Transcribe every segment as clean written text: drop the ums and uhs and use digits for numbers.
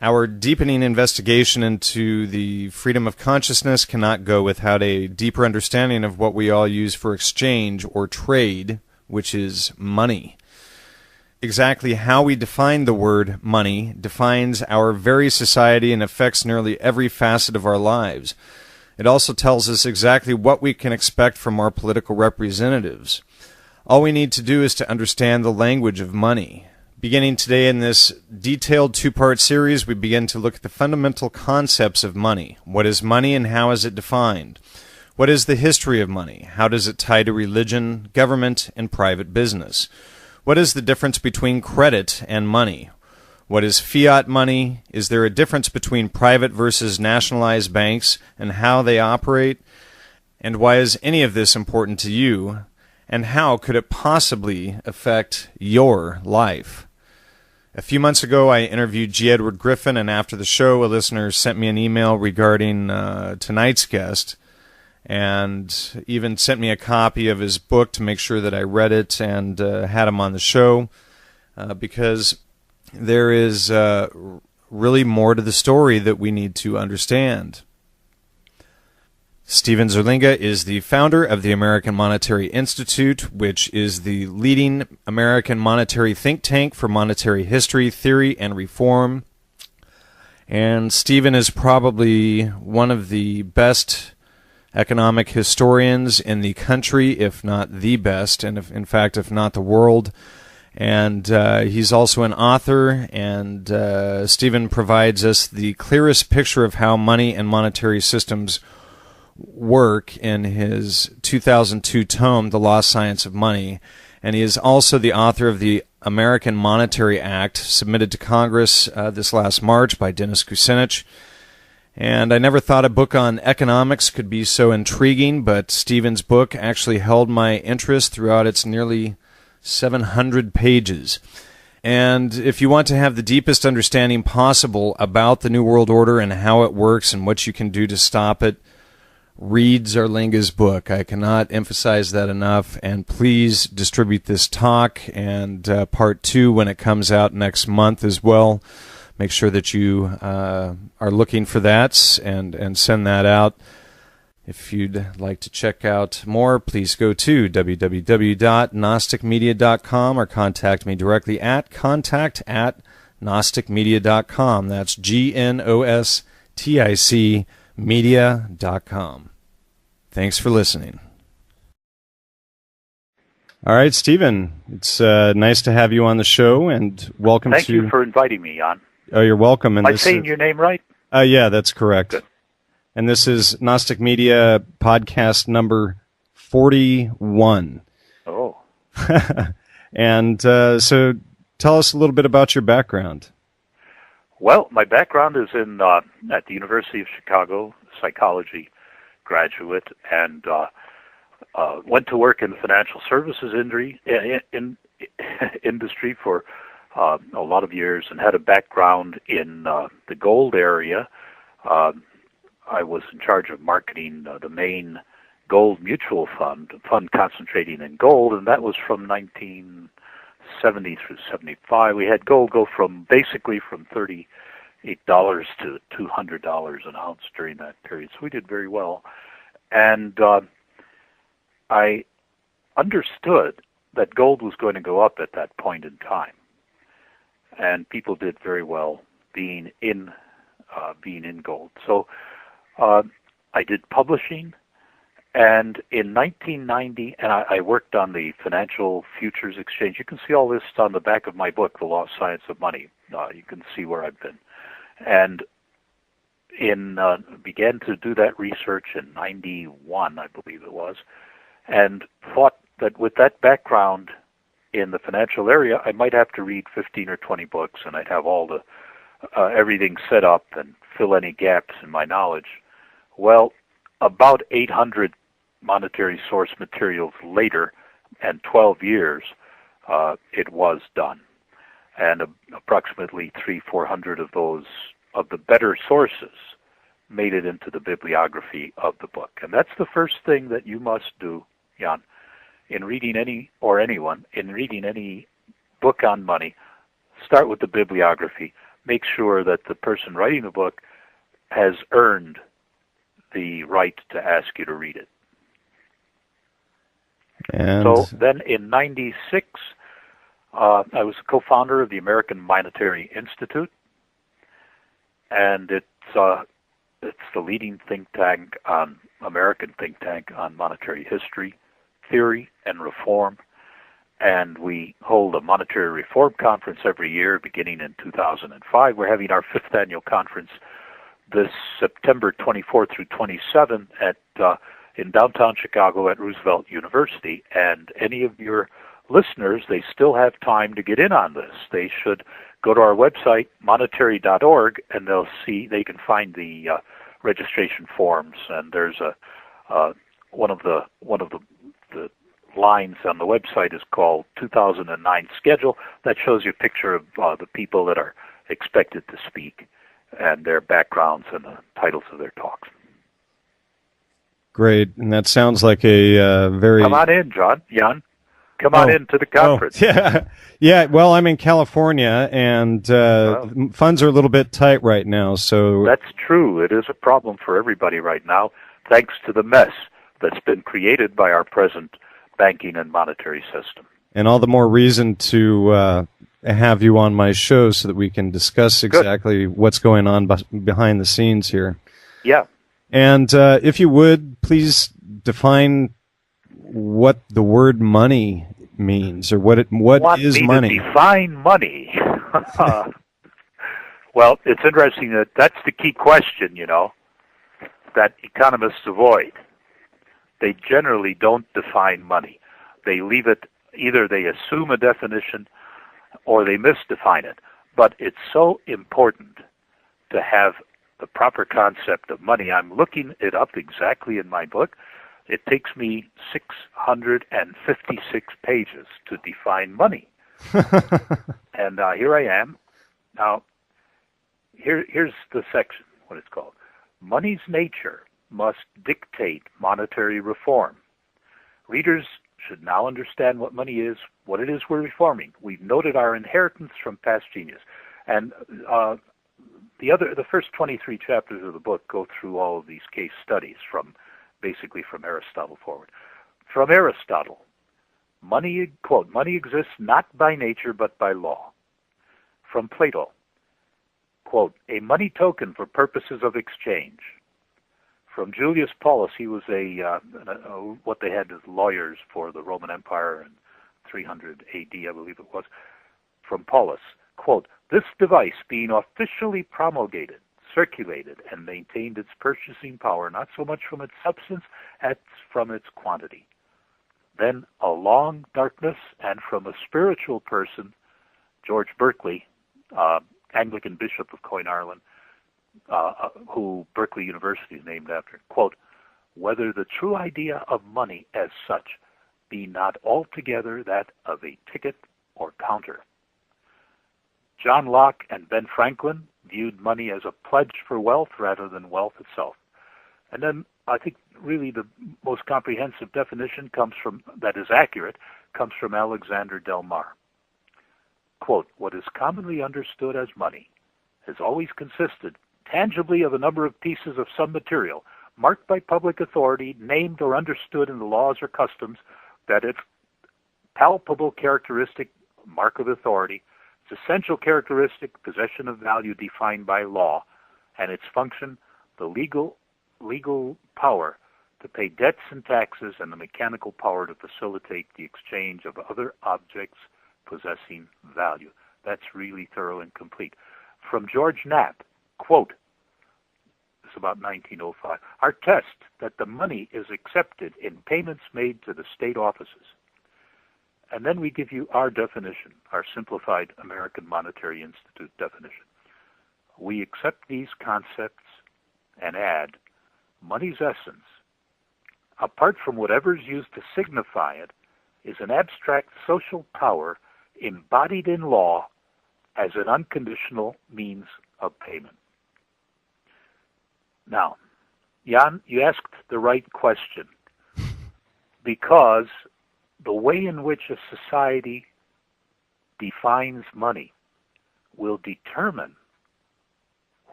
Our deepening investigation into the freedom of consciousness cannot go without a deeper understanding of what we all use for exchange or trade, which is money. Exactly how we define the word money defines our very society and affects nearly every facet of our lives. It also tells us exactly what we can expect from our political representatives. All we need to do is to understand the language of money. Beginning today in this detailed two-part series, we begin to look at the fundamental concepts of money. What is money and how is it defined? What is the history of money? How does it tie to religion, government, and private business? What is the difference between credit and money? What is fiat money? Is there a difference between private versus nationalized banks and how they operate? And why is any of this important to you? And how could it possibly affect your life? A few months ago, I interviewed G. Edward Griffin, and after the show, a listener sent me an email regarding tonight's guest, and even sent me a copy of his book to make sure that I read it and had him on the show, because there is really more to the story that we need to understand. Stephen Zarlenga is the founder of the American Monetary Institute, which is the leading American monetary think tank for monetary history, theory, and reform. And Stephen is probably one of the best economic historians in the country, if not the best, and in fact, if not the world. And he's also an author, and Stephen provides us the clearest picture of how money and monetary systems work in his 2002 tome, The Lost Science of Money. And he is also the author of the American Monetary Act, submitted to Congress this last March by Dennis Kucinich. And I never thought a book on economics could be so intriguing, but Stephen's book actually held my interest throughout its nearly 700 pages. And if you want to have the deepest understanding possible about the New World Order and how it works and what you can do to stop it, read Zarlenga's book. I cannot emphasize that enough, and please distribute this talk and part 2 when it comes out next month as well. Make sure that you are looking for that and send that out. If you'd like to check out more, please go to www.gnosticmedia.com or contact me directly at contact@gnosticmedia.com. That's GNOSTIC media.com. Thanks for listening. All right, Stephen, it's nice to have you on the show, and welcome. Thank you for inviting me on. Oh, you're welcome. And am I saying your name right? Yeah, that's correct. Good. And this is Gnostic Media podcast number 41. Oh. And so tell us a little bit about your background. Well, my background is in at the University of Chicago, psychology graduate, and went to work in the financial services industry for a lot of years, and had a background in the gold area. I was in charge of marketing the main gold mutual fund concentrating in gold, and that was from 1970 through 75. We had gold go from basically from $38 to $200 an ounce during that period. So we did very well. And I understood that gold was going to go up at that point in time. And people did very well being in gold. So I did publishing. And in 1990, and I worked on the Financial Futures Exchange. You can see all this on the back of my book, The Lost Science of Money. You can see where I've been. And began to do that research in 91, I believe it was, and thought that with that background in the financial area, I might have to read 15 or 20 books, and I'd have all the everything set up and fill any gaps in my knowledge. Well, about 800 monetary source materials later, and 12 years, it was done. And approximately 300-400 of those, of the better sources, made it into the bibliography of the book. And that's the first thing that you must do, Jan, in reading any book on money. Start with the bibliography. make sure that the person writing the book has earned the right to ask you to read it. And so then in '96, I was a co-founder of the American Monetary Institute, and it's the leading American think tank on monetary history, theory, and reform. And we hold a monetary reform conference every year, beginning in 2005. We're having our 5th annual conference this September 24th through 27th in downtown Chicago at Roosevelt University. And any of your listeners, they still have time to get in on this. They should go to our website, monetary.org, and they can find the registration forms. And there's one of the lines on the website is called 2009 schedule. That shows you a picture of the people that are expected to speak and their backgrounds and the titles of their talks. Great, and that sounds like a very... Come on in, Jan. Come on in to the conference. Yeah. Well, I'm in California, and funds are a little bit tight right now. So that's true. It is a problem for everybody right now, thanks to the mess that's been created by our present banking and monetary system. And all the more reason to have you on my show so that we can discuss exactly what's going on behind the scenes here. Yeah. And if you would, please define what the word money means, or what is money. To define money. Well, it's interesting that's the key question, that economists avoid. They generally don't define money. They leave it, either they assume a definition or they misdefine it. But it's so important to have the proper concept of money. I'm looking it up exactly in my book. It takes me 656 pages to define money. And here I am. Now, here's the section, what it's called. Money's nature must dictate monetary reform. Readers should now understand what money is, what it is we're reforming. We've noted our inheritance from past genius. And the first 23 chapters of the book go through all of these case studies basically from Aristotle forward. From Aristotle, money, quote, money exists not by nature but by law. From Plato, quote, a money token for purposes of exchange. From Julius Paulus, he was what they had as lawyers for the Roman Empire in 300 AD, I believe it was. From Paulus, quote, this device being officially promulgated, circulated, and maintained its purchasing power, not so much from its substance as from its quantity. Then a long darkness, and from a spiritual person, George Berkeley, Anglican Bishop of Coin Ireland, who Berkeley University is named after, quote, whether the true idea of money as such be not altogether that of a ticket or counter. John Locke and Ben Franklin viewed money as a pledge for wealth rather than wealth itself. And then I think really the most comprehensive definition that is accurate comes from Alexander Del Mar. Quote, what is commonly understood as money has always consisted tangibly of a number of pieces of some material, marked by public authority, named or understood in the laws or customs, that its palpable characteristic, mark of authority, its essential characteristic, possession of value defined by law, and its function, the legal power to pay debts and taxes, and the mechanical power to facilitate the exchange of other objects possessing value. That's really thorough and complete. From George Knapp, quote, this is about 1905, our test that the money is accepted in payments made to the state offices. And then we give you our definition, our simplified American Monetary Institute definition. We accept these concepts and add money's essence, apart from whatever is used to signify it, is an abstract social power embodied in law as an unconditional means of payment. Now, Jan, you asked the right question, because the way in which a society defines money will determine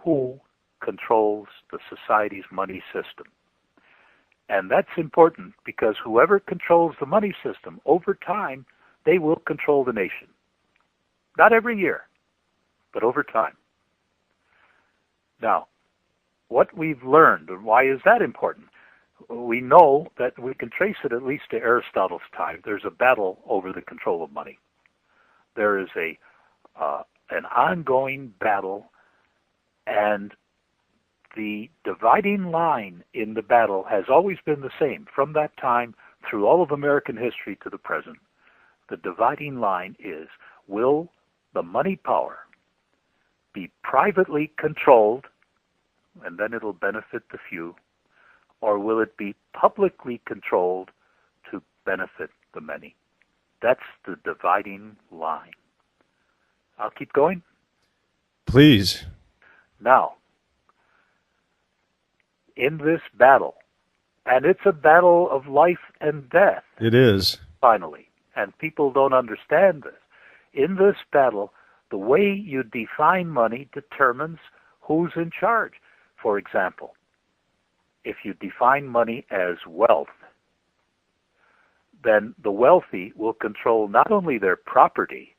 who controls the society's money system. And that's important because whoever controls the money system, over time, they will control the nation. Not every year, but over time. Now, what we've learned, and why is that important? We know that we can trace it at least to Aristotle's time. There's a battle over the control of money. There is an ongoing battle, and the dividing line in the battle has always been the same from that time through all of American history to the present. The dividing line is, will the money power be privately controlled, and then it'll benefit the few, or will it be publicly controlled to benefit the many? That's the dividing line. I'll keep going. Please. Now, in this battle, and it's a battle of life and death. It is. Finally, and people don't understand this. In this battle, the way you define money determines who's in charge. For example, if you define money as wealth, then the wealthy will control not only their property,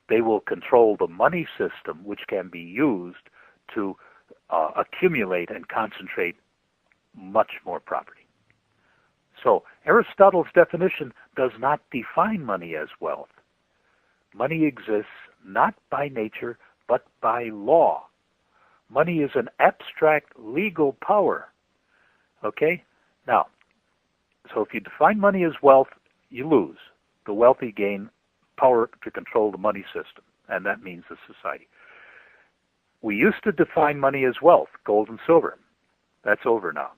they will control the money system, which can be used to accumulate and concentrate much more property. So Aristotle's definition does not define money as wealth. Money exists not by nature, but by law. Money is an abstract legal power. Okay? Now, so if you define money as wealth, you lose. The wealthy gain power to control the money system, and that means the society. We used to define money as wealth, gold and silver. That's over now.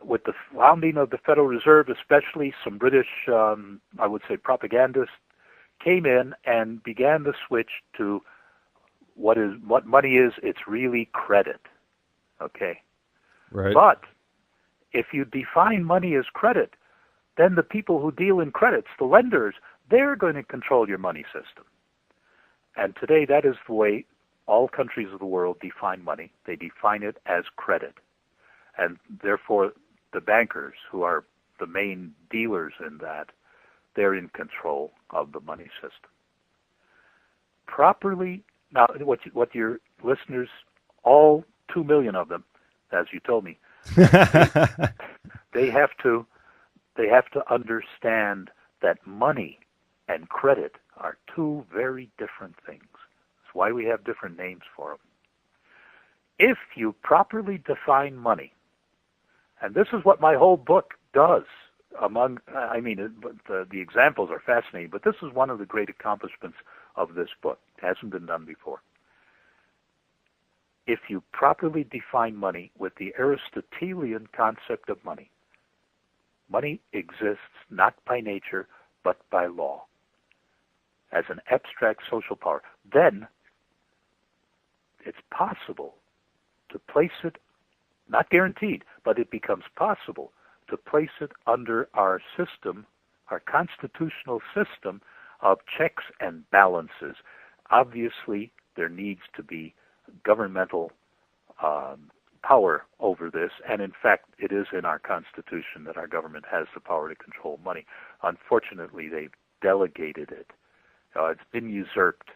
With the founding of the Federal Reserve, especially some British, I would say, propagandists came in and began the switch to what money is. It's really credit. Okay. Right. But if you define money as credit, then the people who deal in credits, the lenders, they're going to control your money system. And today that is the way all countries of the world define money. They define it as credit. And therefore the bankers, who are the main dealers in that, they're in control of the money system. Properly, now what your listeners, all 2 million of them, as you told me, they have to understand that money and credit are two very different things. That's why we have different names for them. If you properly define money, and this is what my whole book does, the examples are fascinating, but this is one of the great accomplishments of this book. It hasn't been done before. If you properly define money with the Aristotelian concept of money, money exists not by nature, but by law, as an abstract social power. Then it's possible to place it, not guaranteed, but it becomes possible to place it under our system, our constitutional system of checks and balances. Obviously, there needs to be governmental power over this, and in fact, it is in our Constitution that our government has the power to control money. Unfortunately, they've delegated it. It's been usurped.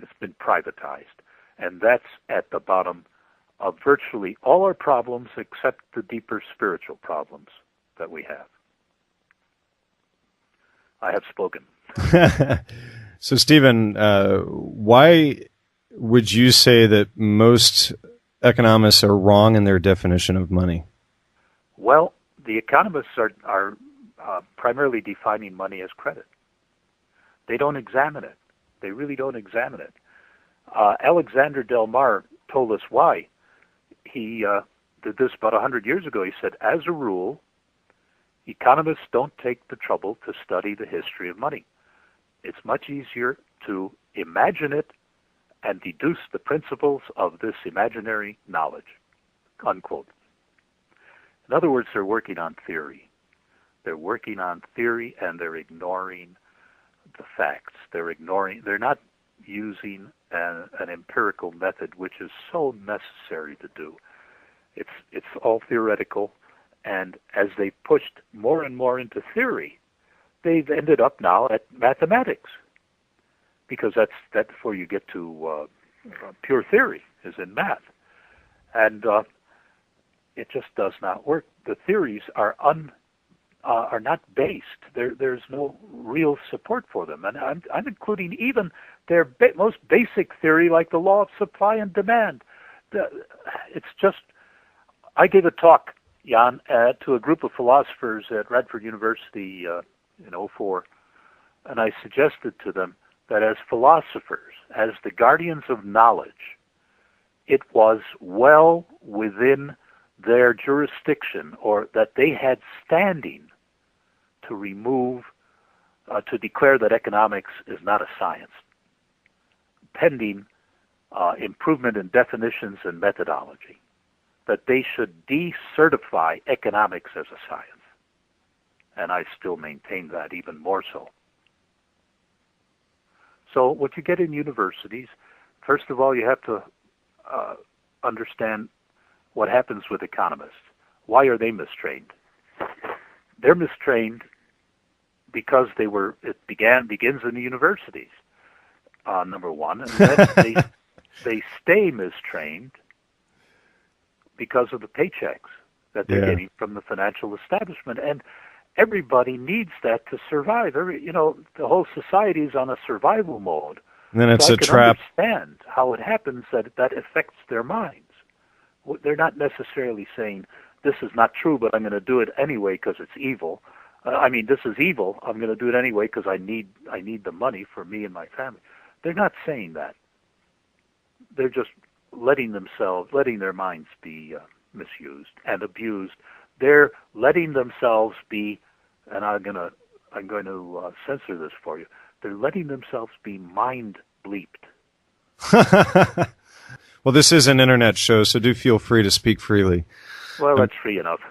It's been privatized. And that's at the bottom of virtually all our problems except the deeper spiritual problems that we have. I have spoken. So, Stephen, why would you say that most economists are wrong in their definition of money? Well, the economists are primarily defining money as credit. They don't examine it. They really don't examine it. Alexander Del Mar told us why. He did this about 100 years ago. He said, as a rule, economists don't take the trouble to study the history of money. It's much easier to imagine it and deduce the principles of this imaginary knowledge, unquote. In other words, they're working on theory. They're working on theory, and they're ignoring the facts. They're not using an empirical method, which is so necessary to do. It's all theoretical, and as they pushed more and more into theory, they've ended up now at mathematics, because that's where you get to pure theory, is in math, and it just does not work. The theories are not based. There's no real support for them, and I'm including even their most basic theory, like the law of supply and demand. It's just. I gave a talk, Jan, to a group of philosophers at Radford University in '04, and I suggested to them that as philosophers, as the guardians of knowledge, it was well within their jurisdiction, or that they had standing to to declare that economics is not a science, pending improvement in definitions and methodology, that they should decertify economics as a science. And I still maintain that even more so. So what you get in universities, first of all, you have to understand what happens with economists. Why are they mistrained? They're mistrained because it begins in the universities, number one, and then they stay mistrained because of the paychecks that they're getting from the financial establishment. And everybody needs that to survive. The whole society is on a survival mode. And then it's so a trap. I can understand how it happens that affects their minds. They're not necessarily saying, this is not true, but I'm going to do it anyway because it's evil. This is evil. I'm going to do it anyway because I need the money for me and my family. They're not saying that. They're just letting their minds be misused and abused. They're letting themselves be, and I'm going to censor this for you. They're letting themselves be mind bleeped. Well, this is an internet show, so do feel free to speak freely. Well, that's free enough.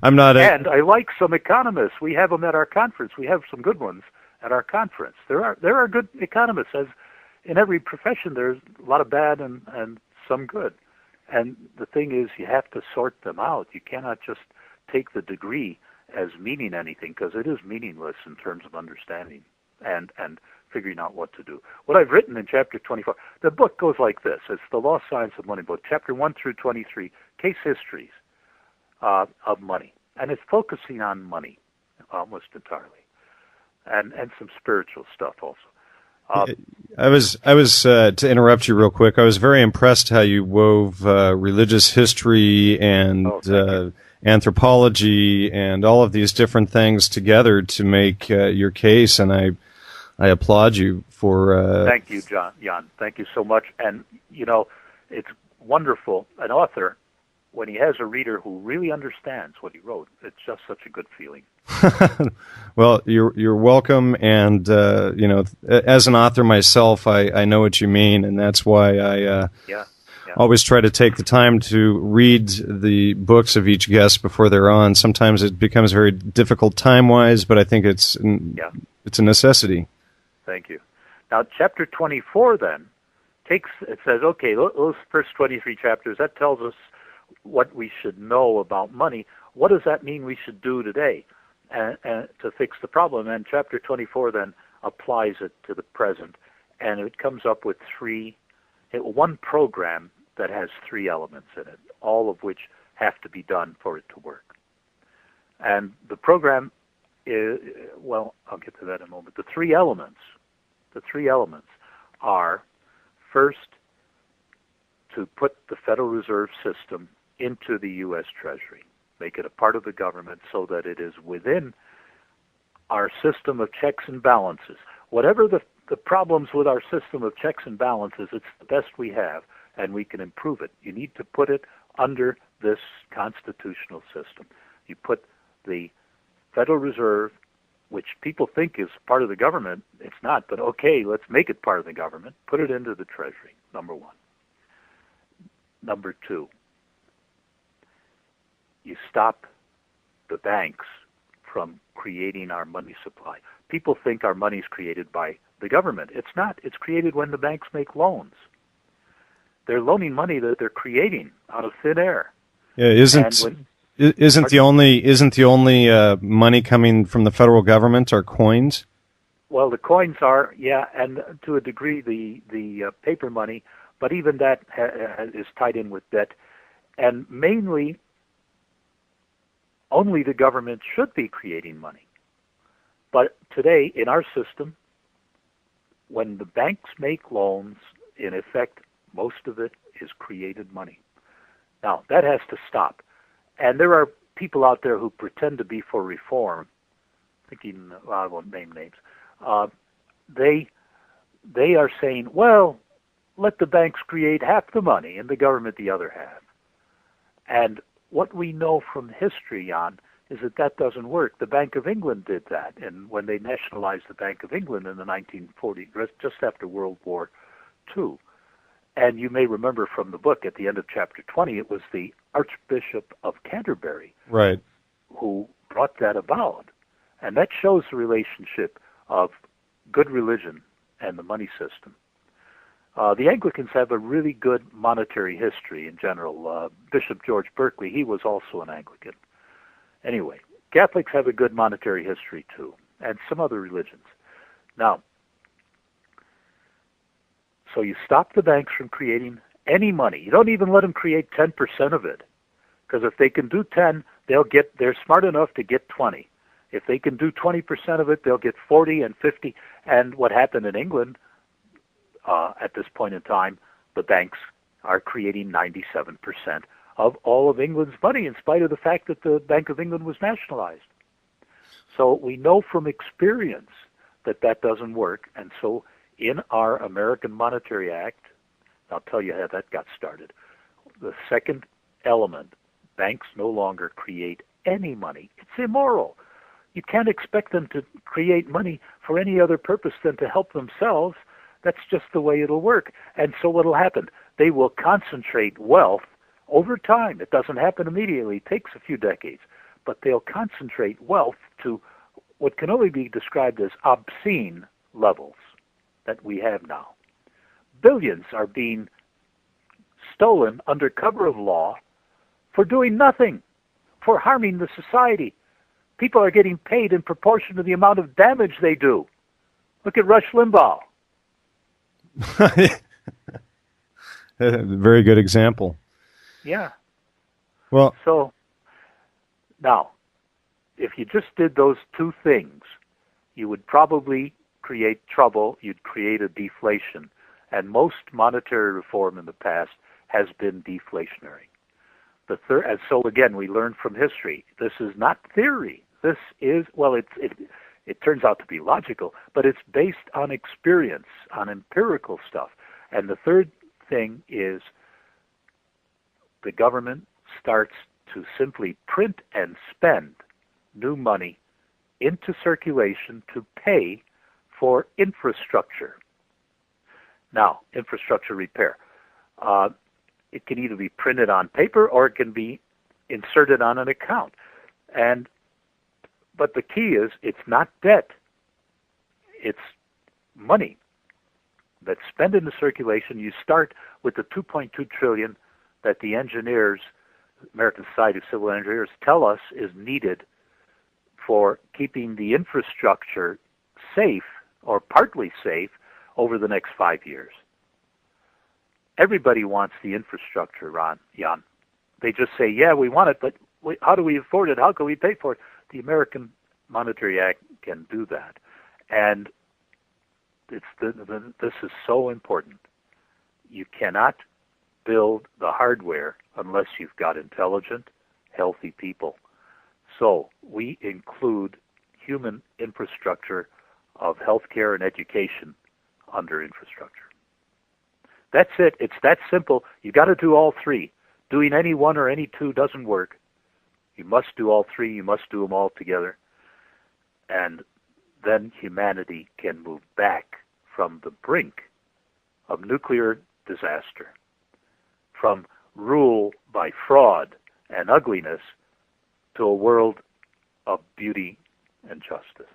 I'm not. And I like some economists. We have them at our conference. We have some good ones at our conference. There are good economists. As in every profession, there's a lot of bad and some good. And the thing is, you have to sort them out. You cannot just take the degree as meaning anything, because it is meaningless in terms of understanding and figuring out what to do. What I've written in Chapter 24, the book goes like this. It's the Lost Science of Money book, Chapter 1 through 23, case histories of money. And it's focusing on money almost entirely, and some spiritual stuff also. I was to interrupt you real quick. I was very impressed how you wove religious history and anthropology and all of these different things together to make your case, and I applaud you for. Thank you, Jan. Thank you so much. And it's wonderful. An author, when he has a reader who really understands what he wrote, it's just such a good feeling. Well, you're welcome, and as an author myself, I know what you mean, and that's why I always try to take the time to read the books of each guest before they're on. Sometimes it becomes very difficult time-wise, but I think it's a necessity. Thank you. Now, Chapter 24 then it says, okay, those first 23 chapters, that tells us what we should know about money. What does that mean we should do today to fix the problem? And Chapter 24 then applies it to the present, and it comes up with one program that has 3 elements in it, all of which have to be done for it to work. And the program is, well, I'll get to that in a moment. The three elements are, first, to put the Federal Reserve System into the U.S. Treasury, make it a part of the government so that it is within our system of checks and balances. Whatever the problems with our system of checks and balances, it's the best we have, and we can improve it. You need to put it under this constitutional system. You put the Federal Reserve, which people think is part of the government. It's not, but okay, let's make it part of the government. Put it into the Treasury, number one. Number two, you stop the banks from creating our money supply. People think our money is created by the government. It's not. It's created when the banks make loans. They're loaning money that they're creating out of thin air. Yeah, isn't the only money coming from the federal government are coins? Well, the coins are, yeah, and to a degree the paper money, but even that is tied in with debt, and mainly only the government should be creating money. But today, in our system, when the banks make loans, in effect, most of it is created money. Now, that has to stop. And there are people out there who pretend to be for reform, thinking, well, I won't name names. They are saying, well, let the banks create half the money and the government the other half. And what we know from history, Jan, is that that doesn't work. The Bank of England did that, and when they nationalized the Bank of England in the 1940s, just after World War II. And you may remember from the book at the end of chapter 20, it was the Archbishop of Canterbury, right, who brought that about. And that shows the relationship of good religion and the money system. The Anglicans have a really good monetary history in general. Bishop George Berkeley, he was also an Anglican. Anyway, Catholics have a good monetary history too, and some other religions. Now, so you stop the banks from creating any money. You don't even let them create 10% of it, because if they can do 10, they're smart enough to get 20. If they can do 20% of it, they'll get 40 and 50. And what happened in England at this point in time, the banks are creating 97% of all of England's money, in spite of the fact that the Bank of England was nationalized. So we know from experience that that doesn't work. And so in our American Monetary Act, I'll tell you how that got started. The second element, banks no longer create any money. It's immoral. You can't expect them to create money for any other purpose than to help themselves. That's just the way it'll work. And so what will happen? They will concentrate wealth over time. It doesn't happen immediately. It takes a few decades. But they'll concentrate wealth to what can only be described as obscene levels that we have now. Billions are being stolen under cover of law for doing nothing, for harming the society. People are getting paid in proportion to the amount of damage they do. Look at Rush Limbaugh. Very good example. Yeah. Well, so now, if you just did those two things, you would probably create trouble. You'd create a deflation. And most monetary reform in the past has been deflationary. And so again, we learn from history. This is not theory. This is, well, it turns out to be logical, but it's based on experience, on empirical stuff. And the third thing is the government starts to simply print and spend new money into circulation to pay for infrastructure. Now, infrastructure repair. It can either be printed on paper or it can be inserted on an account. But the key is it's not debt. It's money that's spent into circulation. You start with the $2.2 trillion that the engineers, American Society of Civil Engineers, tell us is needed for keeping the infrastructure safe or partly safe over the next 5 years. Everybody wants the infrastructure, Jan. They just say, yeah, we want it, but how do we afford it? How can we pay for it? The American Monetary Act can do that. And this is so important. You cannot build the hardware unless you've got intelligent, healthy people. So we include human infrastructure of healthcare and education under infrastructure. That's it. It's that simple. You've got to do all three. Doing any one or any two doesn't work. You must do all three. You must do them all together. And then humanity can move back from the brink of nuclear disaster, from rule by fraud and ugliness, to a world of beauty and justice.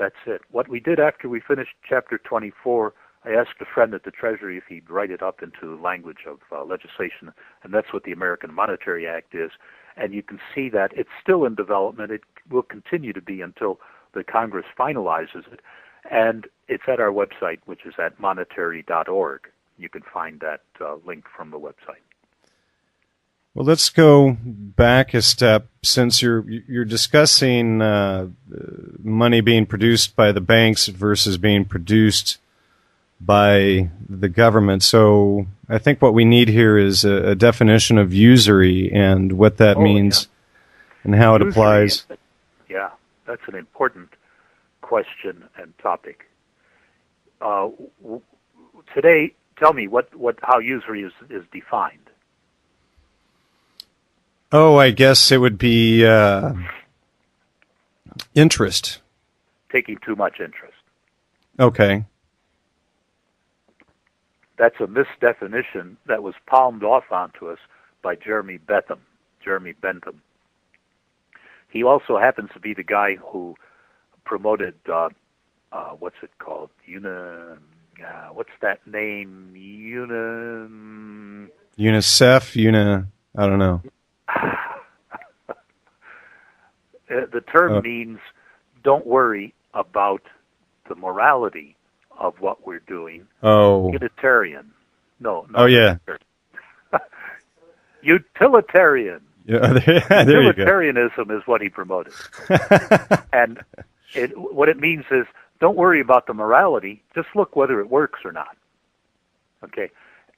That's it. What we did after we finished chapter 24, I asked a friend at the Treasury if he'd write it up into language of legislation, and that's what the American Monetary Act is. And you can see that it's still in development. It will continue to be until the Congress finalizes it. And it's at our website, which is at monetary.org. You can find that link from the website. Well, let's go back a step. Since you're discussing money being produced by the banks versus being produced by the government, so I think what we need here is a definition of usury and what that means and how it applies. Yeah, that's an important question and topic. Today, tell me how usury is defined. Oh, I guess it would be interest. Taking too much interest. Okay. That's a misdefinition that was palmed off onto us by Jeremy Bentham. He also happens to be the guy who promoted, what's it called? What's that name? UNICEF? I don't know. The term means don't worry about the morality of what we're doing. Oh. Utilitarian. No. Oh, yeah. Utilitarian. Yeah, there you go. Utilitarianism is what he promoted. And what it means is don't worry about the morality, just look whether it works or not. Okay?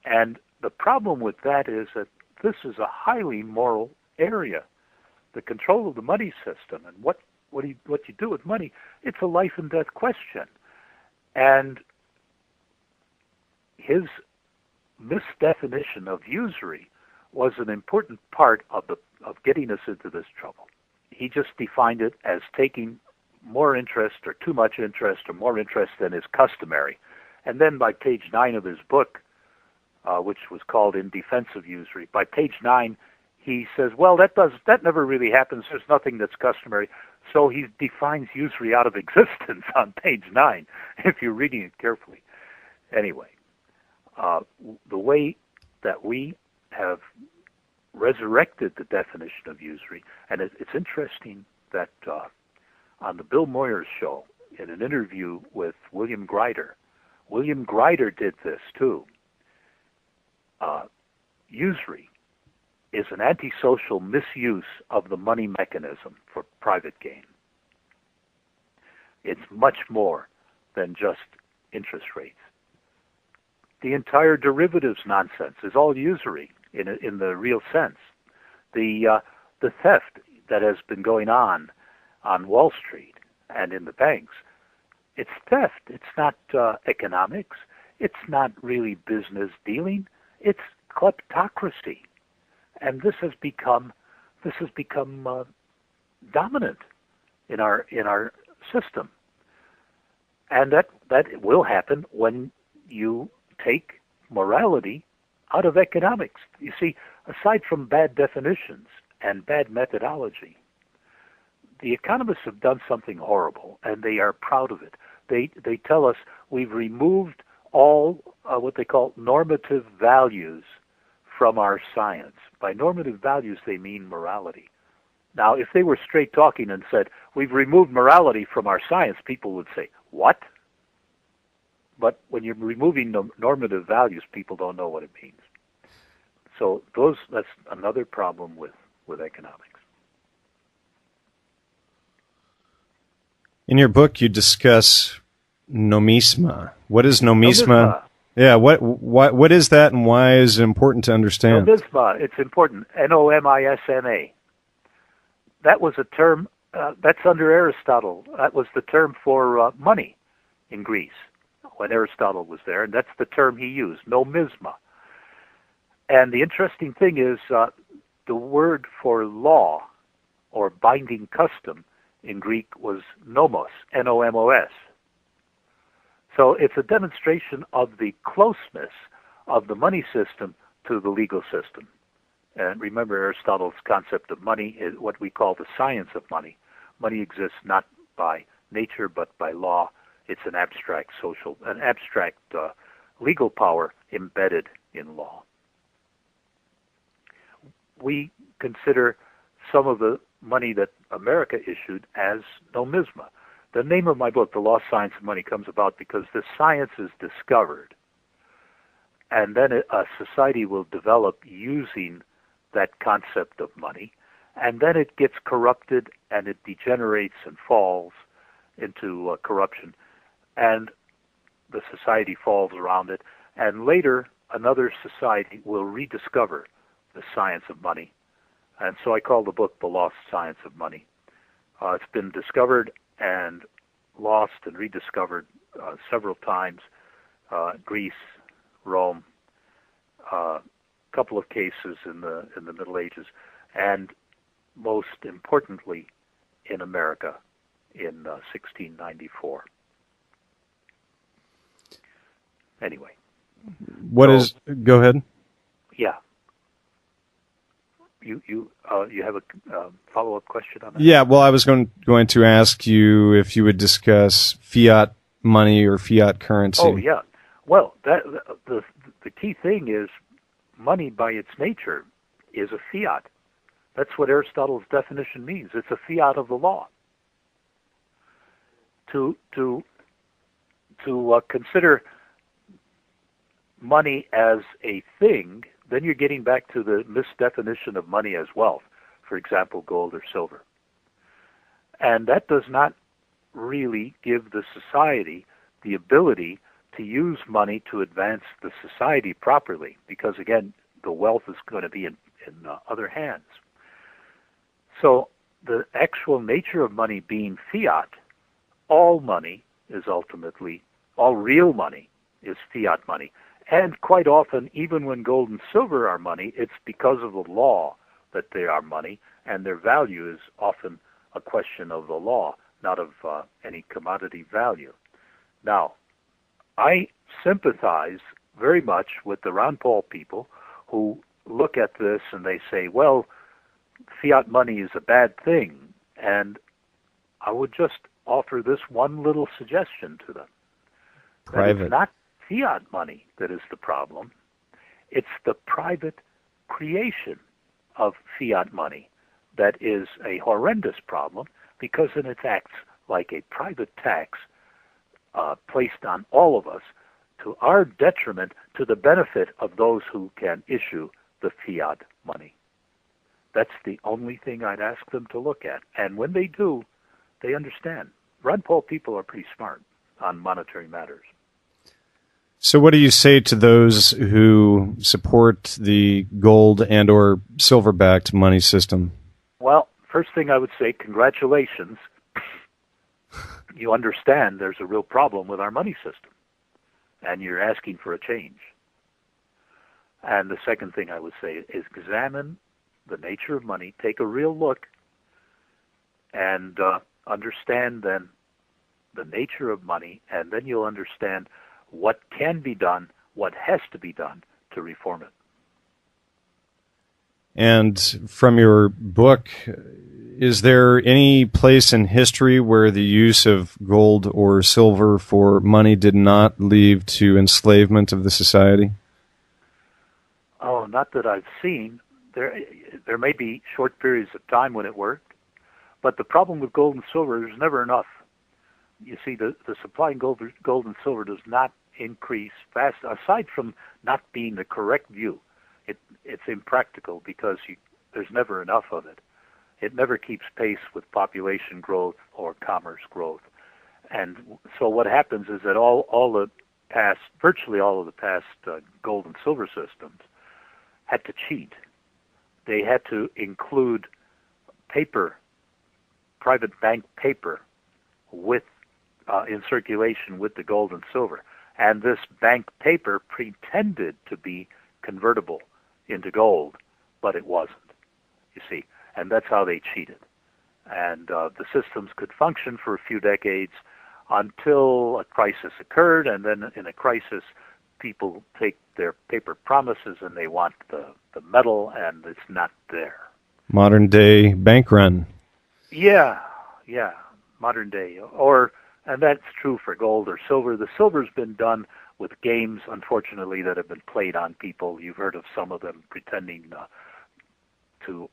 And the problem with that is that this is a highly moral area. The control of the money system and what you do with money, it's a life and death question. And his misdefinition of usury was an important part of getting us into this trouble. He just defined it as taking more interest or too much interest or more interest than is customary. And then by page 9 of his book, which was called In Defense of Usury, by page 9, he says, well, that never really happens. There's nothing that's customary. So he defines usury out of existence on page 9, if you're reading it carefully. Anyway, the way that we have resurrected the definition of usury, and it's interesting that on the Bill Moyers show, in an interview with William Greider did this too. Usury is an antisocial misuse of the money mechanism for private gain. It's much more than just interest rates. The entire derivatives nonsense is all usury in the real sense. The theft that has been going on Wall Street and in the banks, it's theft. It's not economics. It's not really business dealing. It's kleptocracy. And this has become dominant in our system, and that will happen when you take morality out of economics. You see, aside from bad definitions and bad methodology, the economists have done something horrible, and they are proud of it. They tell us we've removed all what they call normative values from our science. By normative values, they mean morality. Now, if they were straight talking and said, we've removed morality from our science, people would say, what? But when you're removing normative values, people don't know what it means. So that's another problem with economics. In your book, you discuss nomisma. What is nomisma? Yeah, what is that, and why is it important to understand? Nomisma, it's important. Nomisma. That was a term that's under Aristotle. That was the term for money in Greece when Aristotle was there, and that's the term he used, nomisma. And the interesting thing is the word for law or binding custom in Greek was nomos, N-O-M-O-S. So it's a demonstration of the closeness of the money system to the legal system. And remember, Aristotle's concept of money is what we call the science of money. Money exists not by nature, but by law, it's an abstract legal power embedded in law. We consider some of the money that America issued as nomisma. The name of my book, The Lost Science of Money, comes about because the science is discovered, and then a society will develop using that concept of money, and then it gets corrupted and it degenerates and falls into corruption, and the society falls around it, and later another society will rediscover the science of money. And so I call the book The Lost Science of Money. It's been discovered and lost and rediscovered several times. Greece, Rome, a couple of cases in the Middle Ages, and most importantly in America in 1694. Anyway. Go ahead. Yeah. You have a follow-up question on that? Yeah, well, I was going to ask you if you would discuss fiat money or fiat currency. Oh, yeah. Well, the key thing is money by its nature is a fiat. That's what Aristotle's definition means. It's a fiat of the law. To consider money as a thing, then you're getting back to the misdefinition of money as wealth, for example, gold or silver. And that does not really give the society the ability to use money to advance the society properly, because, again, the wealth is going to be in other hands. So the actual nature of money being fiat, all money is ultimately, all real money is fiat money. And quite often, even when gold and silver are money, it's because of the law that they are money, and their value is often a question of the law, not of any commodity value. Now, I sympathize very much with the Ron Paul people who look at this and they say, well, fiat money is a bad thing. And I would just offer this one little suggestion to them. Private. That it's not fiat money that is the problem. It's the private creation of fiat money that is a horrendous problem, because then it acts like a private tax placed on all of us to our detriment, to the benefit of those who can issue the fiat money. That's the only thing I'd ask them to look at. And when they do, they understand. Ron Paul people are pretty smart on monetary matters. So what do you say to those who support the gold and or silver-backed money system? Well, first thing I would say, congratulations. You understand there's a real problem with our money system, and you're asking for a change. And the second thing I would say is examine the nature of money, take a real look, and understand then the nature of money, and then you'll understand what can be done, what has to be done to reform it. And from your book, is there any place in history where the use of gold or silver for money did not lead to enslavement of the society? Oh, not that I've seen. There may be short periods of time when it worked, but the problem with gold and silver, there's never enough. You see, the supply of gold and silver does not increase fast, aside from not being the correct view. It's impractical because there's never enough of it. It never keeps pace with population growth or commerce growth. And so what happens is that virtually all of the past gold and silver systems had to cheat. They had to include paper, private bank paper, with in circulation with the gold and silver. And this bank paper pretended to be convertible into gold, but it wasn't, you see. And that's how they cheated. And the systems could function for a few decades until a crisis occurred, and then in a crisis, people take their paper promises and they want the metal, and it's not there. Modern day bank run. Yeah. modern day, and that's true for gold or silver. The silver's been done with games, unfortunately, that have been played on people. You've heard of some of them pretending to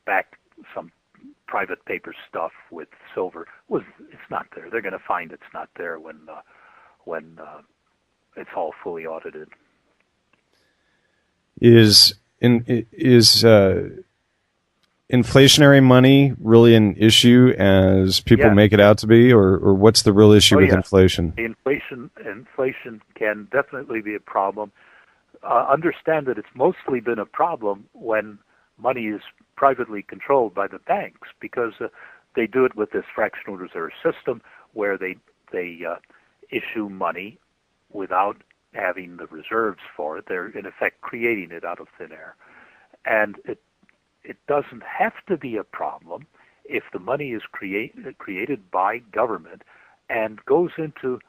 back some private paper stuff with silver. It's not there. They're going to find it's not there when it's all fully audited. Is inflationary money really an issue as people make it out to be, or what's the real issue with inflation? Inflation can definitely be a problem. Understand that it's mostly been a problem when money is privately controlled by the banks, because they do it with this fractional reserve system where they issue money without having the reserves for it. They're in effect creating it out of thin air, and it doesn't have to be a problem if the money is created by government and goes into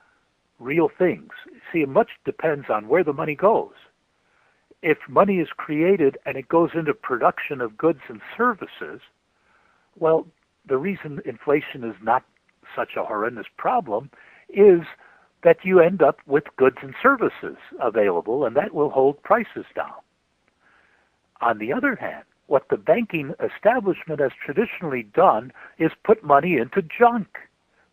real things. See, much depends on where the money goes. If money is created and it goes into production of goods and services, well, the reason inflation is not such a horrendous problem is that you end up with goods and services available, and that will hold prices down. On the other hand, what the banking establishment has traditionally done is put money into junk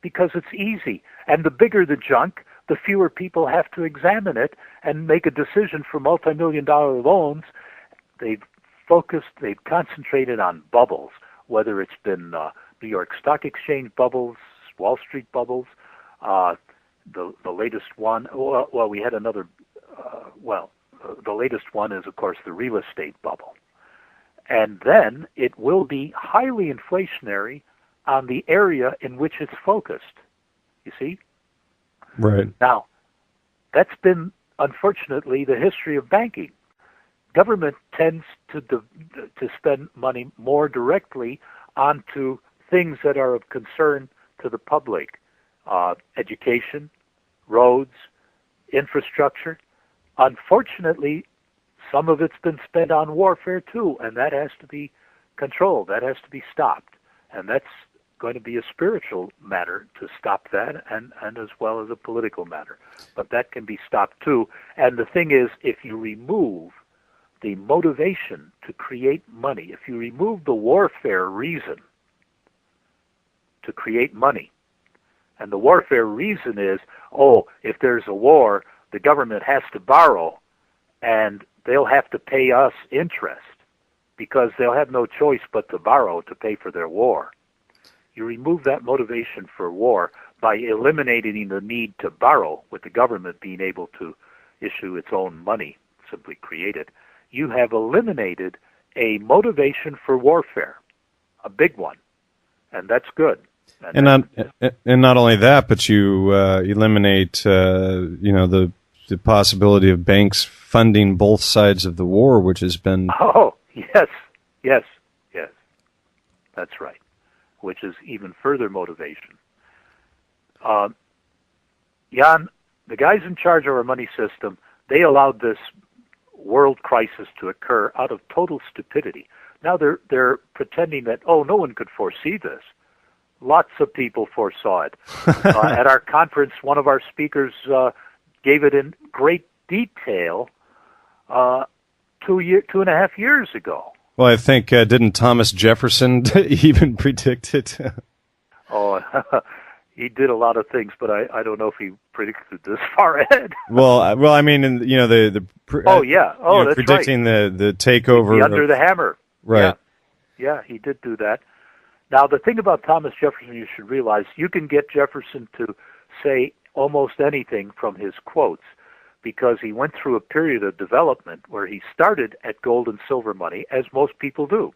because it's easy. And the bigger the junk, the fewer people have to examine it and make a decision for multi-million-dollar loans. They've concentrated on bubbles, whether it's been New York Stock Exchange bubbles, Wall Street bubbles. The latest one, well, we had another, the latest one is, of course, the real estate bubble. And then it will be highly inflationary on the area in which it's focused. You see? Right. Now, that's been, unfortunately, the history of banking. Government tends to spend money more directly onto things that are of concern to the public. Education, roads, infrastructure. Unfortunately, some of it's been spent on warfare too, and that has to be controlled. That has to be stopped. And that's going to be a spiritual matter to stop that, and as well as a political matter. But that can be stopped too. And the thing is, if you remove the motivation to create money, if you remove the warfare reason to create money, and the warfare reason is, if there's a war, the government has to borrow, and they'll have to pay us interest because they'll have no choice but to borrow to pay for their war. You remove that motivation for war by eliminating the need to borrow, with the government being able to issue its own money, simply create it. You have eliminated a motivation for warfare, a big one, and that's good. And not only that, but you eliminate the possibility of banks funding both sides of the war, which has been... Oh, yes, that's right, which is even further motivation. Jan, the guys in charge of our money system, they allowed this world crisis to occur out of total stupidity. Now they're pretending that, no one could foresee this. Lots of people foresaw it. At our conference, one of our speakers gave it in great detail 2.5 years ago. Well, I think, didn't Thomas Jefferson even predict it? He did a lot of things, but I don't know if he predicted this far ahead. well, I mean, that's right. Predicting the takeover. Under the hammer. Right. Yeah, he did do that. Now, the thing about Thomas Jefferson, you should realize, you can get Jefferson to say almost anything from his quotes, because he went through a period of development where he started at gold and silver money, as most people do.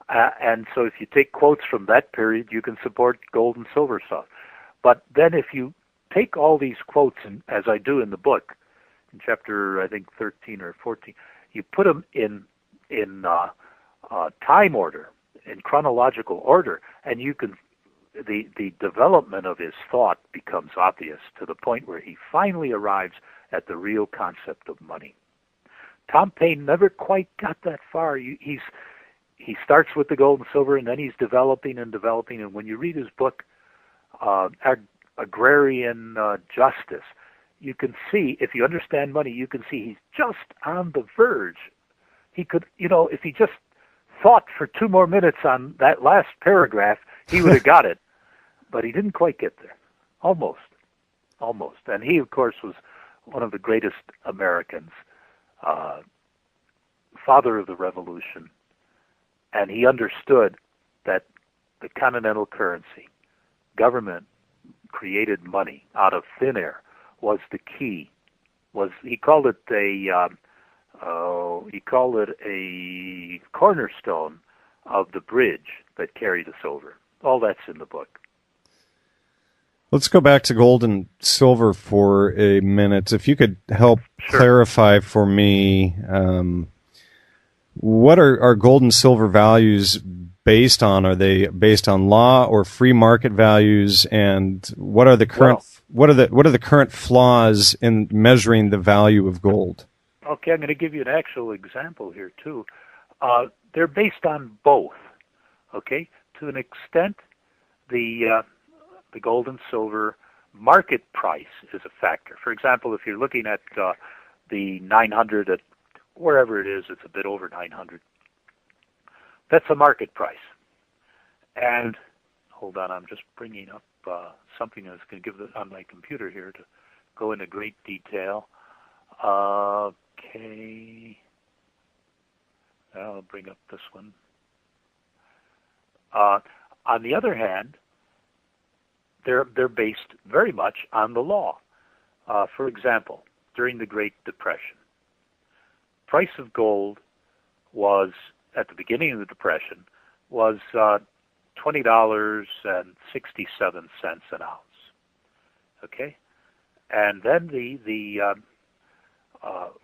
And so if you take quotes from that period, you can support gold and silver stuff. But then if you take all these quotes, and as I do in the book, in chapter, I think, 13 or 14, you put them in time order, in chronological order, and you can the development of his thought becomes obvious to the point where he finally arrives at the real concept of money. Tom Paine never quite got that far. He's he starts with the gold and silver, and then he's developing and developing. And when you read his book, Agrarian Justice, you can see, if you understand money, you can see he's just on the verge. He could, if he just thought for 2 more minutes on that last paragraph, he would have got it. But he didn't quite get there. Almost. And he, of course, was one of the greatest Americans, father of the Revolution. And he understood that the continental currency, government created money out of thin air, was the key. He called it a cornerstone of the bridge that carried us over. All that's in the book. Let's go back to gold and silver for a minute. If you could help clarify for me, what are gold and silver values based on? Are they based on law or free market values? And what are the current flaws in measuring the value of gold? Okay, I'm going to give you an actual example here too. They're based on both. Okay, to an extent, the gold and silver market price is a factor. For example, if you're looking at the 900 at wherever it is, it's a bit over 900. That's a market price. And hold on, I'm just bringing up something that's going to give it on my computer here to go into great detail. Okay. I'll bring up this one. On the other hand, they're based very much on the law. For example, during the Great Depression, price of gold was, at the beginning of the Depression, was $20.67 an ounce. Okay, and then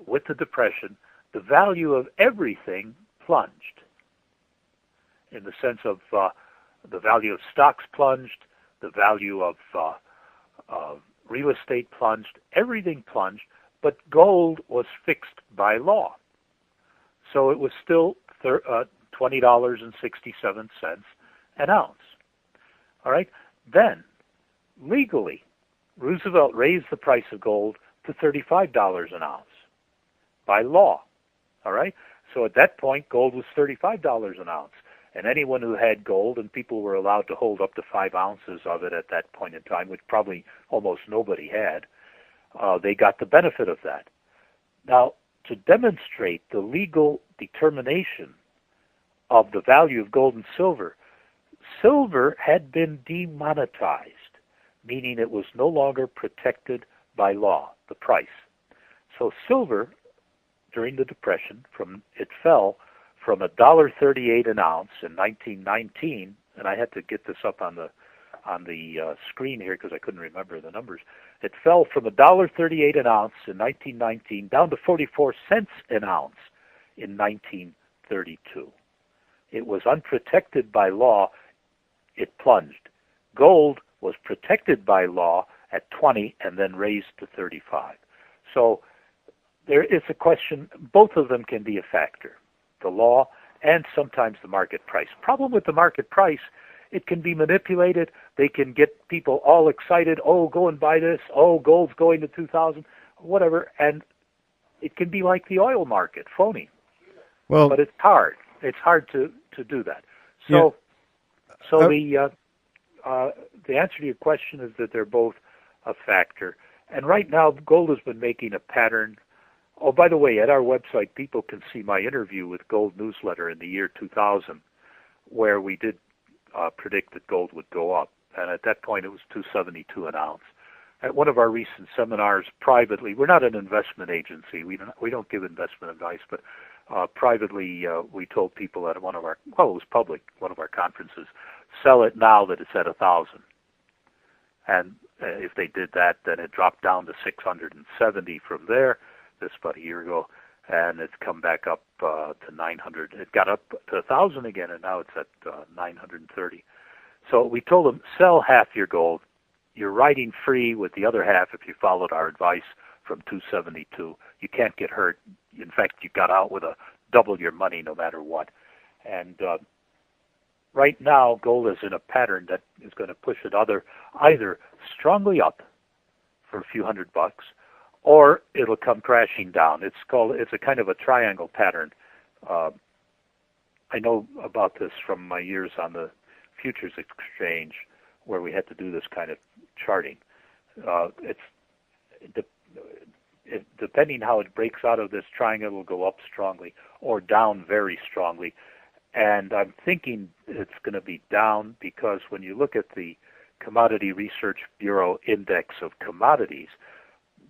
with the Depression, the value of everything plunged. In the sense of the value of stocks plunged, the value of real estate plunged, everything plunged, but gold was fixed by law. So it was still $20.67 an ounce. All right? Then, legally, Roosevelt raised the price of gold to $35 an ounce by law. All right? So at that point, gold was $35 an ounce. And anyone who had gold, and people were allowed to hold up to 5 ounces of it at that point in time, which probably almost nobody had, they got the benefit of that. Now, to demonstrate the legal determination of the value of gold and silver, silver had been demonetized, meaning it was no longer protected by law, the price. So silver, during the Depression, it fell from $1.38 an ounce in 1919, and I had to get this up on the screen here because I couldn't remember the numbers. It fell from $1.38 an ounce in 1919 down to 44 cents an ounce in 1932. It was unprotected by law. It plunged. Gold was protected by law at 20 and then raised to 35. So there is a question. Both of them can be a factor, the law and sometimes the market price. Problem with the market price, it can be manipulated. They can get people all excited. Oh, go and buy this. Oh, gold's going to 2,000, whatever. And it can be like the oil market, phony. Well, but it's hard. It's hard to do that. So, the answer to your question is that they're both a factor. And right now, gold has been making a pattern. Oh, by the way, at our website, people can see my interview with Gold Newsletter in the year 2000, where we did predict that gold would go up. And at that point, it was $272 an ounce. At one of our recent seminars, privately, we're not an investment agency. We don't give investment advice, but privately, we told people at one of our, it was public, one of our conferences, sell it now that it's at 1,000. And if they did that, then it dropped down to 670 from there. This about a year ago, and it's come back up to 900. It got up to 1,000 again, and now it's at 930. So we told them, sell half your gold. You're riding free with the other half if you followed our advice from 272. You can't get hurt. In fact, you got out with double your money no matter what. And right now, gold is in a pattern that is going to push it either strongly up for a few $100, or it'll come crashing down. It's a kind of a triangle pattern. I know about this from my years on the futures exchange, where we had to do this kind of charting. Depending how it breaks out of this triangle, it'll go up strongly or down very strongly. And I'm thinking it's going to be down because when you look at the Commodity Research Bureau Index of Commodities,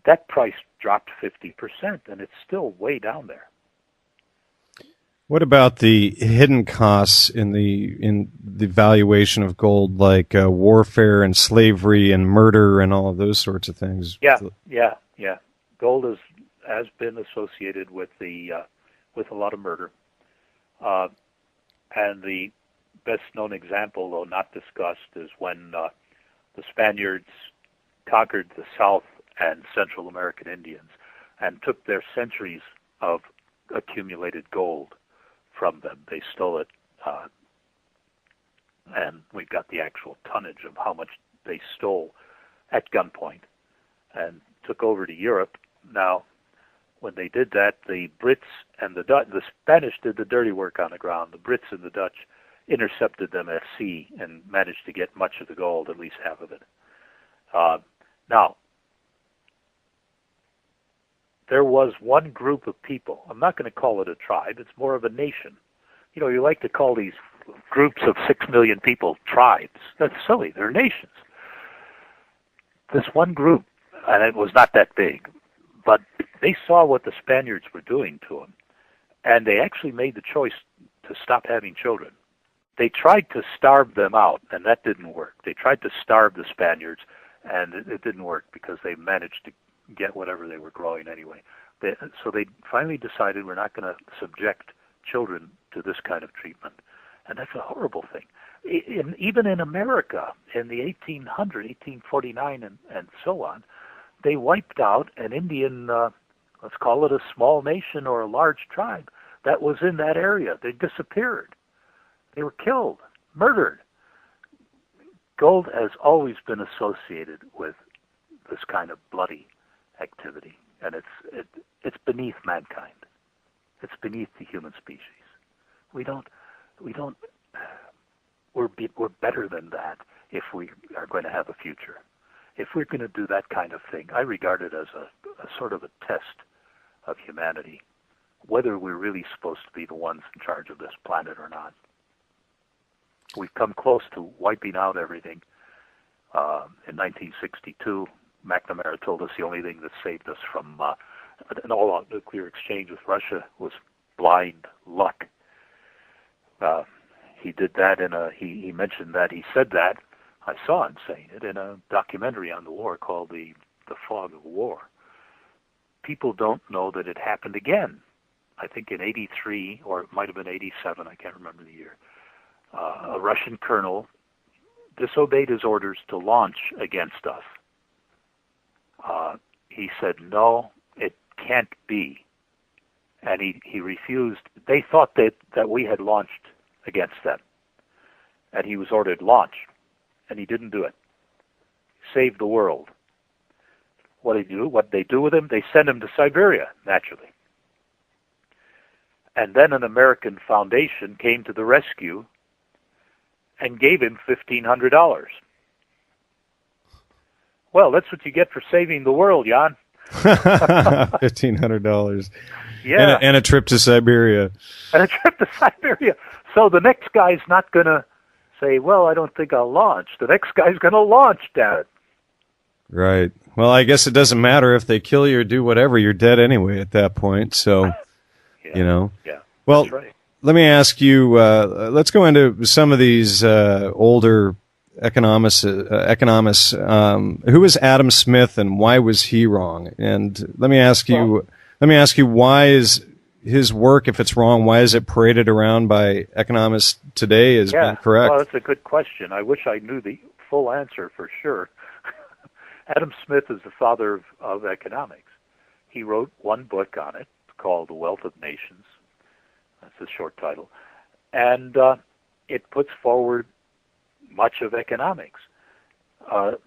that price dropped 50%, and it's still way down there. What about the hidden costs in the valuation of gold, like warfare and slavery and murder and all of those sorts of things? Yeah. Gold has been associated with a lot of murder, and the best known example, though not discussed, is when the Spaniards conquered the South and Central American Indians and took their centuries of accumulated gold from them. They stole it, and we've got the actual tonnage of how much they stole at gunpoint and took over to Europe. Now, when they did that, the Brits and the Spanish did the dirty work on the ground. The Brits and the Dutch intercepted them at sea and managed to get much of the gold, at least half of it. Now, there was one group of people. I'm not going to call it a tribe. It's more of a nation. You know, you like to call these groups of 6 million people tribes. That's silly. They're nations. This one group, and it was not that big, but they saw what the Spaniards were doing to them, and they actually made the choice to stop having children. They tried to starve them out, and that didn't work. They tried to starve the Spaniards, and it didn't work because they managed to get whatever they were growing anyway. So they finally decided we're not going to subject children to this kind of treatment. And that's a horrible thing. Even in America, in the 1849 and so on, they wiped out an Indian, let's call it a small nation or a large tribe, that was in that area. They disappeared. They were killed, murdered. Gold has always been associated with this kind of bloody activity, and it's beneath mankind. It's beneath the human species. We're better than that if we are going to have a future. If we're going to do that kind of thing, I regard it as a sort of a test of humanity, whether we're really supposed to be the ones in charge of this planet or not. We've come close to wiping out everything. In 1962, McNamara told us the only thing that saved us from an all-out nuclear exchange with Russia was blind luck. He did that he mentioned that, he said that, I saw him saying it in a documentary on the war called The Fog of War. People don't know that it happened again. I think in 83, or it might have been 87, I can't remember the year. A Russian colonel disobeyed his orders to launch against us. He said, no, it can't be. And he refused. They thought that we had launched against them. And he was ordered launch. And he didn't do it. Saved the world. What they do with him, they send him to Siberia, naturally. And then an American foundation came to the rescue and gave him $1,500. Well, that's what you get for saving the world, Jan. $1,500. Yeah. And a trip to Siberia. And a trip to Siberia. So the next guy's not going to say, well, I don't think I'll launch. The next guy's going to launch, damn it. Right. Well, I guess it doesn't matter if they kill you or do whatever. You're dead anyway at that point. So, yeah. you know. Yeah. Well, that's right. Let me ask you, let's go into some of these older economists. Who was Adam Smith and why was he wrong? And let me ask you, why is his work, if it's wrong, why is it paraded around by economists today as being correct? Well, that's a good question. I wish I knew the full answer for sure. Adam Smith is the father of economics. He wrote one book on it called The Wealth of Nations. That's a short title. and it puts forward much of economics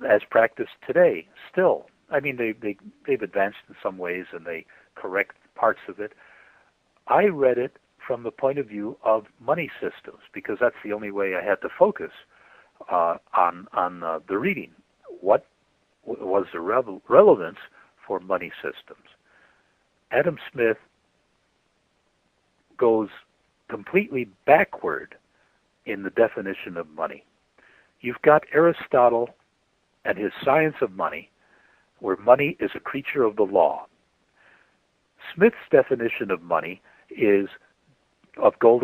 as practiced today. Still, I mean, they've advanced in some ways, and they correct parts of it. I read it from the point of view of money systems, because that's the only way I had to focus on the reading. What was the relevance for money systems? Adam Smith goes completely backward in the definition of money. You've got Aristotle and his science of money, where money is a creature of the law. Smith's definition of money is gold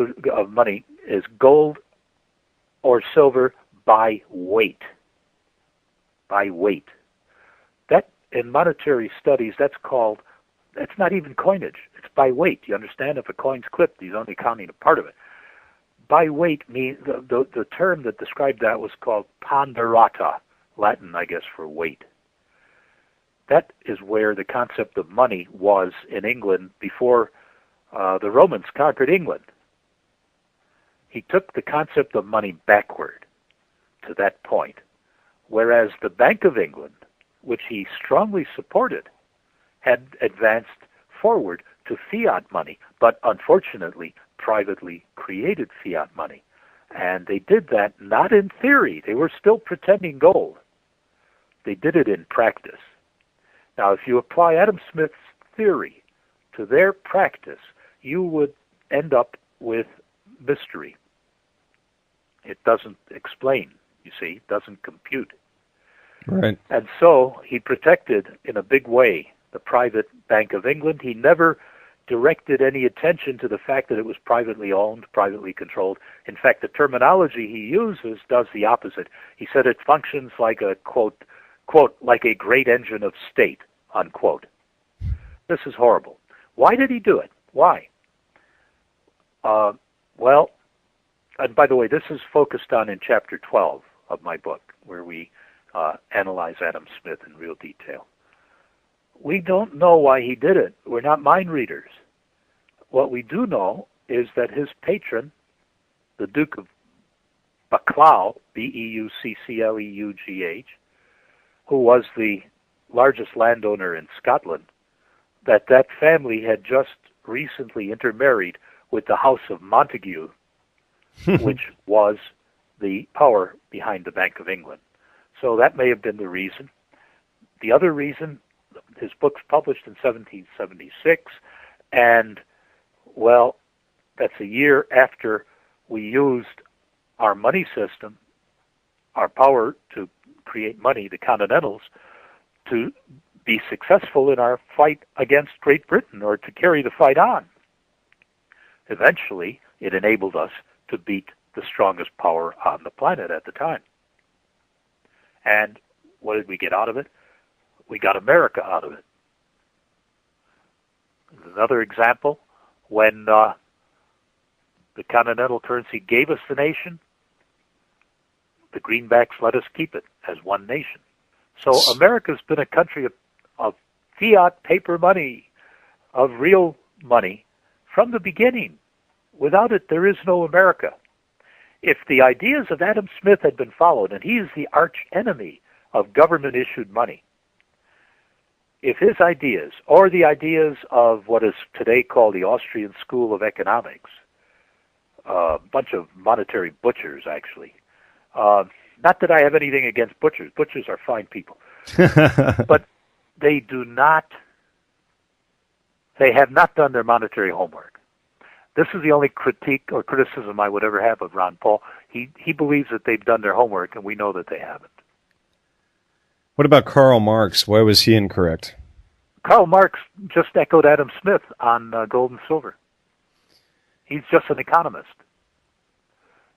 or silver by weight. By weight. That, in monetary studies, that's not even coinage. It's by weight. You understand? If a coin's clipped, he's only counting a part of it. By weight means the term that described that was called ponderata, Latin, I guess, for weight. That is where the concept of money was in England before the Romans conquered England. He took the concept of money backward to that point, whereas the Bank of England, which he strongly supported, had advanced forward to fiat money, but unfortunately privately created fiat money. And they did that not in theory. They were still pretending gold. They did it in practice. Now, if you apply Adam Smith's theory to their practice, you would end up with mystery. It doesn't explain, you see, it doesn't compute. Right. And so he protected, in a big way, the private Bank of England. He never directed any attention to the fact that it was privately owned, privately controlled. In fact, the terminology he uses does the opposite. He said it functions like a, quote, like a great engine of state, unquote. This is horrible. Why did he do it? Why? Well, and by the way, this is focused on in chapter 12 of my book, where we analyze Adam Smith in real detail. We don't know why he did it. We're not mind readers. What we do know is that his patron, the Duke of Buccleuch, Beuccleugh, who was the largest landowner in Scotland, that family had just recently intermarried with the House of Montague, which was the power behind the Bank of England. So that may have been the reason. The other reason, his book's published in 1776, and, well, that's a year after we used our money system, our power to create money, the Continentals, to be successful in our fight against Great Britain, or to carry the fight on. Eventually, it enabled us to beat the strongest power on the planet at the time. And what did we get out of it? We got America out of it. Another example, when the continental currency gave us the nation, the greenbacks let us keep it as one nation. So America's been a country of fiat paper money, of real money, from the beginning. Without it, there is no America. If the ideas of Adam Smith had been followed, and he is the arch enemy of government-issued money, if his ideas, or the ideas of what is today called the Austrian School of Economics, a bunch of monetary butchers, actually. Not that I have anything against butchers. Butchers are fine people. But they have not done their monetary homework. This is the only critique or criticism I would ever have of Ron Paul. He believes that they've done their homework, and we know that they haven't. What about Karl Marx? Why was he incorrect? Karl Marx just echoed Adam Smith on gold and silver. He's just an economist.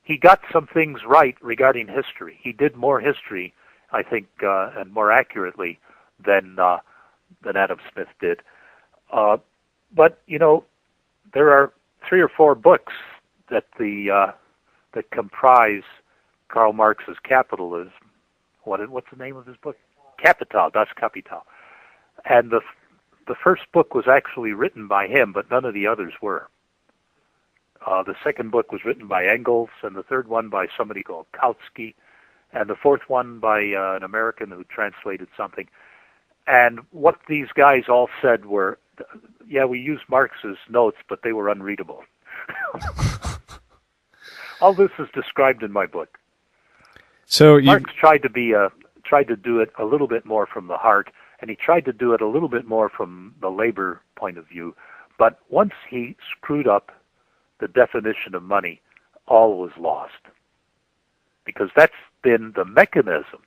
He got some things right regarding history. He did more history, I think, and more accurately than Adam Smith did. But, you know, there are 3 or 4 books that that comprise Karl Marx's capitalism. What's the name of his book? Kapital, Das Kapital. And the first book was actually written by him, but none of the others were. The second book was written by Engels, and the third one by somebody called Kautsky, and the fourth one by an American who translated something. And what these guys all said were, yeah, we used Marx's notes, but they were unreadable. All this is described in my book. So Marx tried to do it a little bit more from the heart, and he tried to do it a little bit more from the labor point of view. But once he screwed up the definition of money, all was lost. Because that's been the mechanism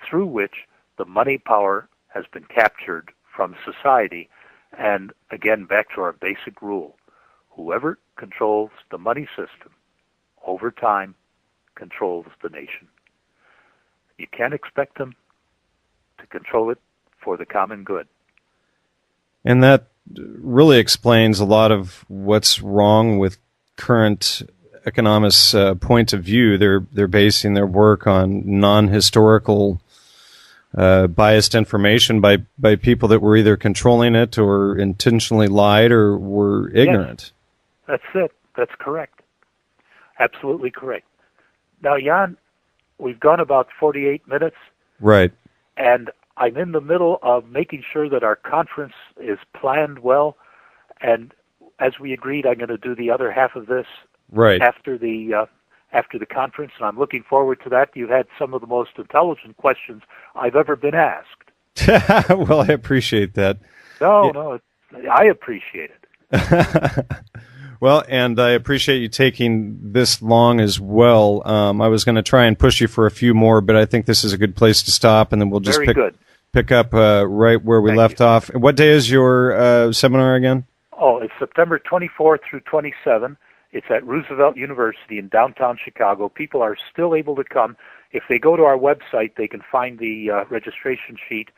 through which the money power has been captured from society. And again, back to our basic rule, whoever controls the money system over time controls the nation. You can't expect them to control it for the common good. And that really explains a lot of what's wrong with current economists' point of view. They're basing their work on non-historical biased information by people that were either controlling it or intentionally lied or were ignorant. Yes, that's it. That's correct. Absolutely correct. Now, Jan, we've gone about 48 minutes. Right. And I'm in the middle of making sure that our conference is planned well. And as we agreed, I'm going to do the other half of this after the conference, and I'm looking forward to that. You had some of the most intelligent questions I've ever been asked. Well, I appreciate that. No, I appreciate it. Well, and I appreciate you taking this long as well. I was going to try and push you for a few more, but I think this is a good place to stop, and then we'll just pick up right where we left off. What day is your seminar again? Oh, it's September 24th through 27th. It's at Roosevelt University in downtown Chicago. People are still able to come. If they go to our website, they can find the registration sheet.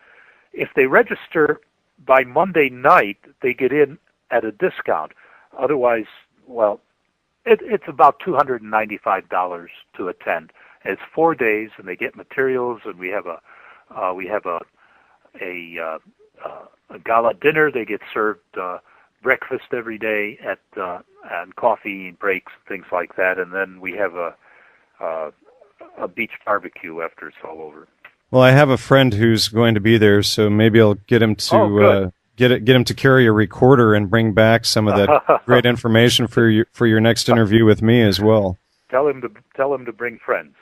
If they register by Monday night, they get in at a discount. Otherwise, well, it's about $295 to attend. And it's 4 days, and they get materials, and we have a gala dinner. They get served breakfast every day and coffee breaks and things like that, and then we have a beach barbecue after it's all over. Well, I have a friend who's going to be there, so maybe I'll get him to get him to carry a recorder and bring back some of that great information for your next interview with me as well. Tell him to bring friends.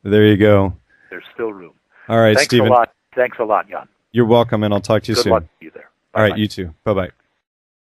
There you go. There's still room. All right, Stephen. Thanks a lot, Jan. You're welcome, and I'll talk to you soon. Good luck to you there. All right, you too. Bye-bye.